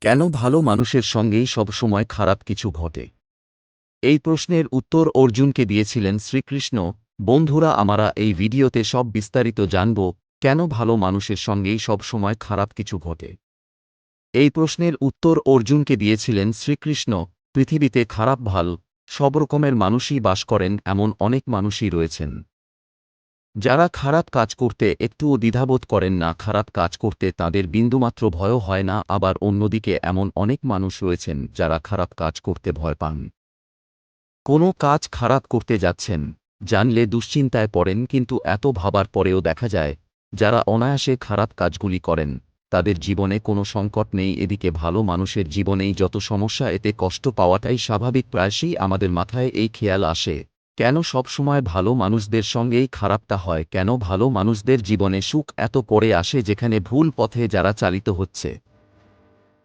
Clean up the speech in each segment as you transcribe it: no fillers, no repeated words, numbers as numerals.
কেন ভালো মানুষের সঙ্গেই সবসময় খারাপ কিছু ঘটে? এই প্রশ্নের উত্তর অর্জুনকে দিয়েছিলেন শ্রীকৃষ্ণ। বন্ধুরা, আমরা এই ভিডিওতে সব বিস্তারিত জানব, কেন ভালো মানুষের সঙ্গেই সবসময় খারাপ কিছু ঘটে। এই প্রশ্নের উত্তর অর্জুনকে দিয়েছিলেন শ্রীকৃষ্ণ। পৃথিবীতে খারাপ ভালো সব রকমের মানুষই বাস করেন, এমন অনেক মানুষই রয়েছেন যারা খারাপ কাজ করতে একটুও দ্বিধাবোধ করেন না, খারাপ কাজ করতে তাদের বিন্দুমাত্র ভয়ও হয় না। আবার অন্যদিকে এমন অনেক মানুষ রয়েছেন যারা খারাপ কাজ করতে ভয় পান। কোনো কাজ খারাপ করতে যাচ্ছেন, জানলে দুশ্চিন্তায় পড়েন, কিন্তু এত ভাবার পরেও দেখা যায় যারা অনায়াসে খারাপ কাজগুলি করেন তাদের জীবনে কোনো সংকট নেই। এদিকে ভালো মানুষের জীবনেই যত সমস্যা, এতে কষ্ট পাওয়াটাই স্বাভাবিক। প্রায়শই আমাদের মাথায় এই খেয়াল আসে, কেন সব সময় ভালো মানুষদের সঙ্গেই খারাপটা হয়, কেন ভালো মানুষদের জীবনে সুখ এত পরে আসে, যেখানে ভুল পথে যারা চালিত হচ্ছে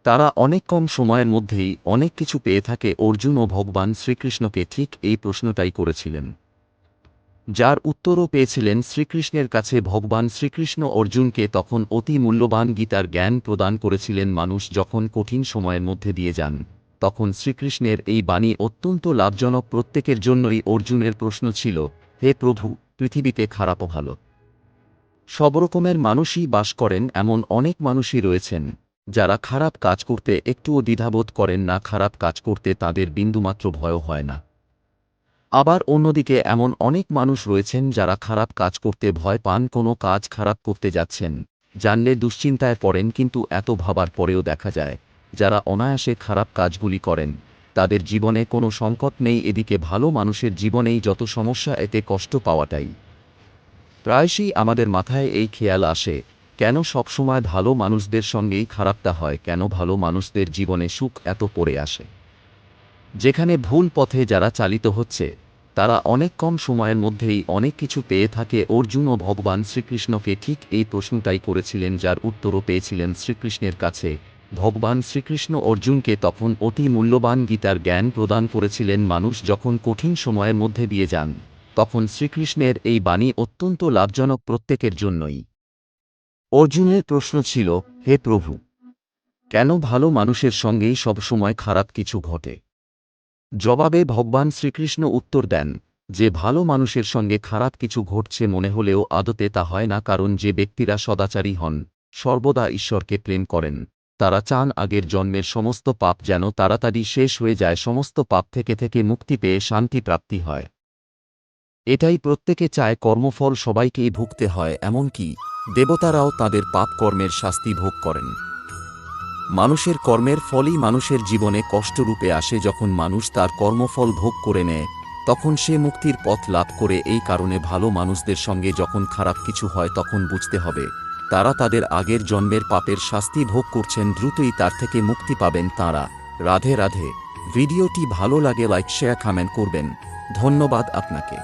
তারা অনেক কম সময়ের মধ্যেই অনেক কিছু পেয়ে থাকে। অর্জুনও ভগবান শ্রীকৃষ্ণকে ঠিক এই প্রশ্নটাই করেছিলেন, যার উত্তরও পেয়েছিলেন শ্রীকৃষ্ণের কাছে। ভগবান শ্রীকৃষ্ণ অর্জুনকে তখন অতি মূল্যবান গীতার জ্ঞান প্রদান করেছিলেন। মানুষ যখন কঠিন সময়ের মধ্যে দিয়ে যান, তখন শ্রীকৃষ্ণের এই বাণী অত্যন্ত লাভজনক প্রত্যেকের জন্যই। অর্জুনের প্রশ্ন ছিল, হে প্রভু, পৃথিবীতে খারাপ ও ভালো সব রকমের মানুষই বাস করেন, এমন অনেক মানুষই রয়েছেন যারা খারাপ কাজ করতে একটুও দ্বিধাবোধ করেন না, খারাপ কাজ করতে তাদের বিন্দুমাত্র ভয়ও হয় না। আবার অন্যদিকে এমন অনেক মানুষ রয়েছেন যারা খারাপ কাজ করতে ভয় পান। কোনো কাজ খারাপ করতে যাচ্ছেন, জানলে দুশ্চিন্তায় পড়েন, কিন্তু এত ভাবার পরেও দেখা যায় যারা অনায়াসে খারাপ কাজগুলি করেন তাদের জীবনে কোনো সংকট নেই। এদিকে ভালো মানুষের জীবনেই যত সমস্যা, এতে কষ্ট পাওয়াটাই প্রায়শই আমাদের মাথায় এই খেয়াল আসে, কেন সবসময় ভালো মানুষদের সঙ্গেই খারাপটা হয়, কেন ভালো মানুষদের জীবনে সুখ এত পড়ে আসে, যেখানে ভুল পথে যারা চালিত হচ্ছে তারা অনেক কম সময়ের মধ্যেই অনেক কিছু পেয়ে থাকে। অর্জুনও ভগবান শ্রীকৃষ্ণকে ঠিক এই প্রশ্নটাই করেছিলেন, যার উত্তরও পেয়েছিলেন শ্রীকৃষ্ণের কাছে। ভগবান শ্রীকৃষ্ণ অর্জুনকে তখন অতি মূল্যবান গীতার জ্ঞান প্রদান করেছিলেন। মানুষ যখন কঠিন সময়ের মধ্যে দিয়ে যান, তখন শ্রীকৃষ্ণের এই বাণী অত্যন্ত লাভজনক প্রত্যেকের জন্যই। অর্জুনের প্রশ্ন ছিল, হে প্রভু, কেন ভালো মানুষের সঙ্গেই সবসময় খারাপ কিছু ঘটে? জবাবে ভগবান শ্রীকৃষ্ণ উত্তর দেন যে ভালো মানুষের সঙ্গে খারাপ কিছু ঘটছে মনে হলেও আদতে তা হয় না, কারণ যে ব্যক্তিরা সদাচারী হন, সর্বদা ঈশ্বরকে প্রেম করেন, তারা চান আগের জন্মের সমস্ত পাপ যেন তাড়াতাড়ি শেষ হয়ে যায়, সমস্ত পাপ থেকে মুক্তি পেয়ে শান্তি প্রাপ্তি হয়। এটাই প্রত্যেকে চায়। কর্মফল সবাইকেই ভুগতে হয়, এমনকি দেবতারাও তাদের পাপ কর্মের শাস্তি ভোগ করেন। মানুষের কর্মের ফলই মানুষের জীবনে কষ্টরূপে আসে। যখন মানুষ তার কর্মফল ভোগ করে নেয়, তখন সে মুক্তির পথ লাভ করে। এই কারণে ভালো মানুষদের সঙ্গে যখন খারাপ কিছু হয়, তখন বুঝতে হবে তারা তাদের আগের জন্মের পাপের শাস্তি ভোগ করছেন, দ্রুতই তার থেকে মুক্তি পাবেন তাঁরা। রাধে রাধে। ভিডিওটি ভালো লাগে লাইক শেয়ার কমেন্ট করবেন। ধন্যবাদ আপনাকে।